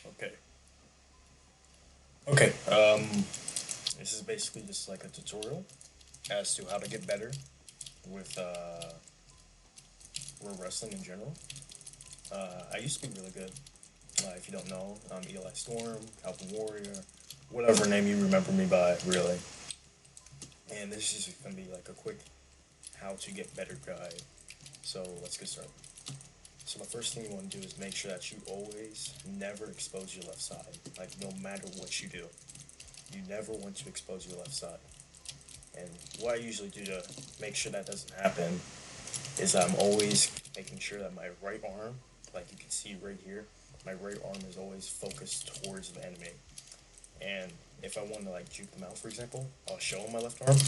Okay. Okay. This is basically just like a tutorial as to how to get better with wrestling in general. I used to be really good. If you don't know, I'm Eli Storm, Calvin Warrior, whatever name you remember me by, really. And this is just gonna be like a quick how to get better guide. So let's get started. So the first thing you want to do is make sure that you always never expose your left side. Like no matter what you do, you never want to expose your left side. And what I usually do to make sure that doesn't happen is I'm always making sure that my right arm, like you can see right here, my right arm is always focused towards the enemy. And if I want to like juke them out, for example, I'll show them my left arm,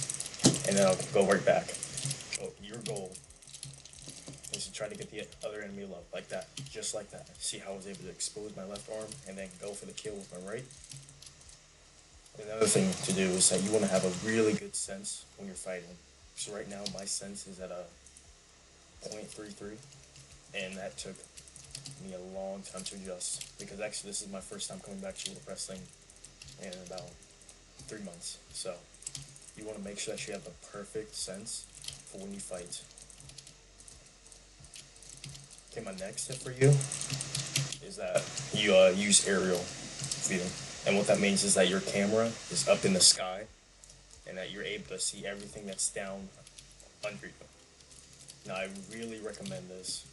and then I'll go right back. So your goal is to try to get the other enemy low, like that, just like that. See how I was able to expose my left arm and then go for the kill with my right? Another thing to do is that you want to have a really good sense when you're fighting. So right now my sense is at a 0.33, and that took me a long time to adjust because actually this is my first time coming back to wrestling in about 3 months. So you want to make sure that you have the perfect sense for when you fight. Okay, my next tip for you is that you use aerial view. And what that means is that your camera is up in the sky and that you're able to see everything that's down under you. Now, I really recommend this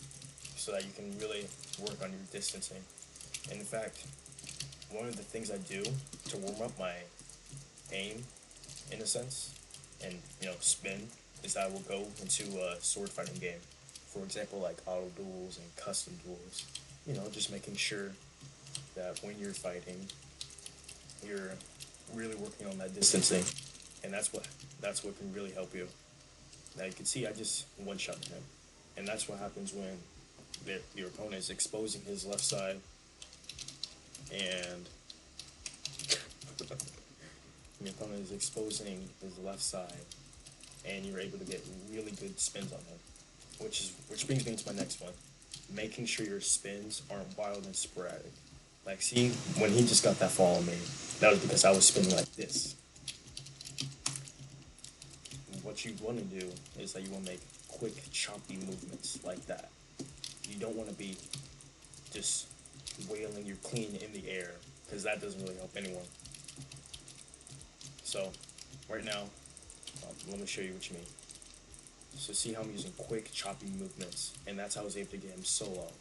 so that you can really work on your distancing. And in fact, one of the things I do to warm up my aim, in a sense, and spin, is I will go into a sword fighting game. For example, like auto duels and custom duels. Just making sure that when you're fighting, you're really working on that distancing, and that's what can really help you. Now you can see I just one shot him, and that's what happens when your opponent is exposing his left side, and your opponent is exposing his left side, and you're able to get really good spins on him. Which brings me to my next one. Making sure your spins aren't wild and sporadic. Like, see, when he just got that fall on me, that was because I was spinning like this. What you want to do is that you want to make quick, choppy movements like that. You don't want to be just wailing your clean in the air, because that doesn't really help anyone. So, right now, let me show you what you mean. So see how I'm using quick, choppy movements, and that's how I was able to get him solo.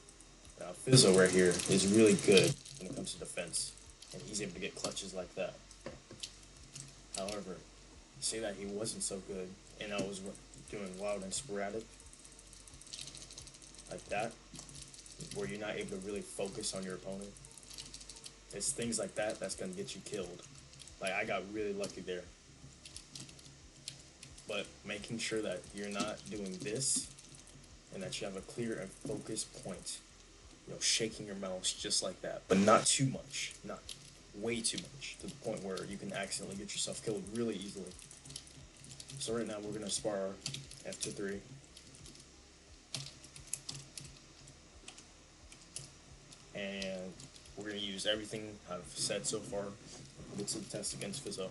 Now, Fizzo right here is really good when it comes to defense, and he's able to get clutches like that. However, say that he wasn't so good, and I was doing wild and sporadic, like that, where you're not able to really focus on your opponent. It's things like that that's going to get you killed. Like, I got really lucky there. But making sure that you're not doing this, and that you have a clear and focused point. Shaking your mouse just like that, but not too much, not way too much, to the point where you can accidentally get yourself killed really easily. So right now we're gonna spar F2-3. And we're gonna use everything I've said so far. Put it to the test against Fizzo.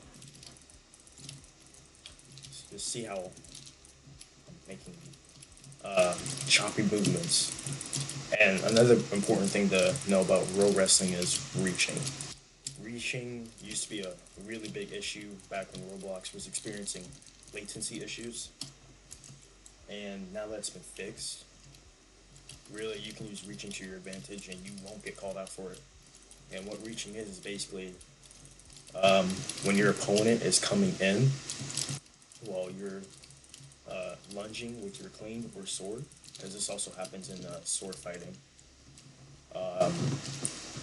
Just see how I'm making choppy movements. And another important thing to know about Ro-Wrestling is reaching. Reaching used to be a really big issue back when Roblox was experiencing latency issues. And now that's been fixed, really you can use reaching to your advantage and you won't get called out for it. And what reaching is basically when your opponent is coming in while you're lunging with your clean or sword, because this also happens in sword fighting. Um,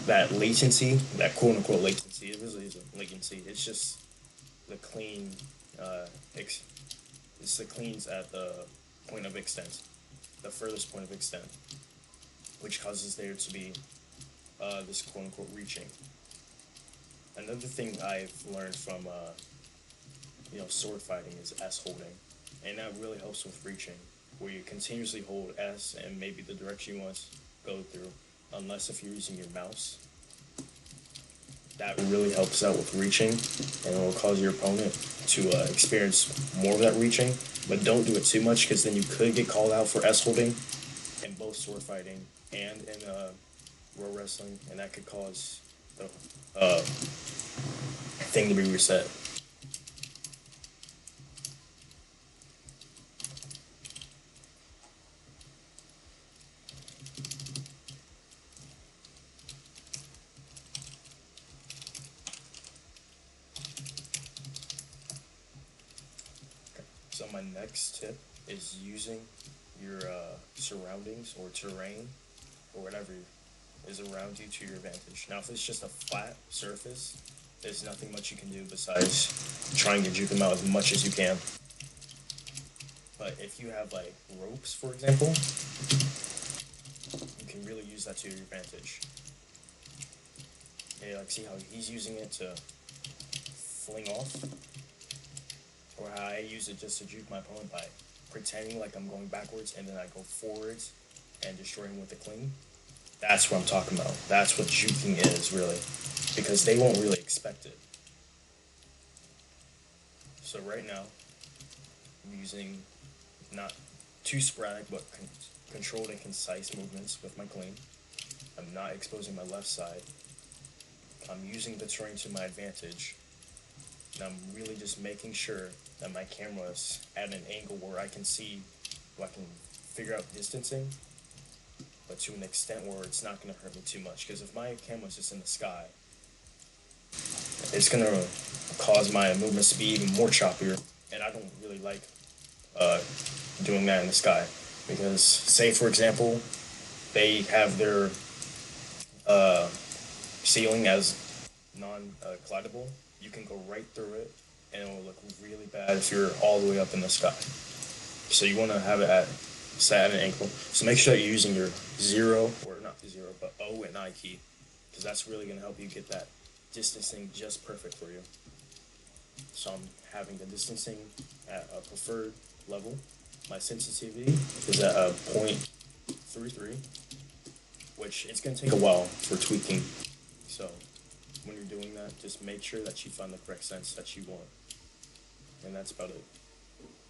that latency, that quote unquote latency, it really isn't latency. It's just the clean. It's the cleans at the point of extent, the furthest point of extent, which causes there to be this quote unquote reaching. Another thing I've learned from sword fighting is S holding, and that really helps with reaching, where you continuously hold S and maybe the direction you want to go through, unless if you're using your mouse. that really helps out with reaching, and it will cause your opponent to experience more of that reaching. But don't do it too much, because then you could get called out for S holding in both sword fighting and in Ro-Wrestling, and that could cause the thing to be reset. So my next tip is using your surroundings or terrain or whatever is around you to your advantage. Now, if it's just a flat surface, there's nothing much you can do besides trying to juke them out as much as you can. But if you have like ropes, for example, you can really use that to your advantage. Yeah, like see how he's using it to fling off, or how I use it just to juke my opponent by pretending like I'm going backwards and then I go forwards and destroy him with the clean. That's what I'm talking about. That's what juking is, really. Because they won't really expect it. So right now, I'm using not too sporadic, but controlled and concise movements with my clean. I'm not exposing my left side. I'm using the terrain to my advantage. And I'm really just making sure that my camera is at an angle where I can see, where I can figure out distancing, but to an extent where it's not going to hurt me too much. Because if my camera's just in the sky, it's going to cause my movements to be even more choppier, and I don't really like doing that in the sky. Because, say for example, they have their ceiling as non-collidable, you can go right through it, and it will look really bad if you're all the way up in the sky. So you want to have it set at an angle. So make sure that you're using your 0, or not the 0, but O and I key, because that's really going to help you get that distancing just perfect for you. So I'm having the distancing at a preferred level. My sensitivity is at a 0.33, which it's going to take a while for tweaking. So when you're doing that, just make sure that you find the correct sense that you want. And that's about it.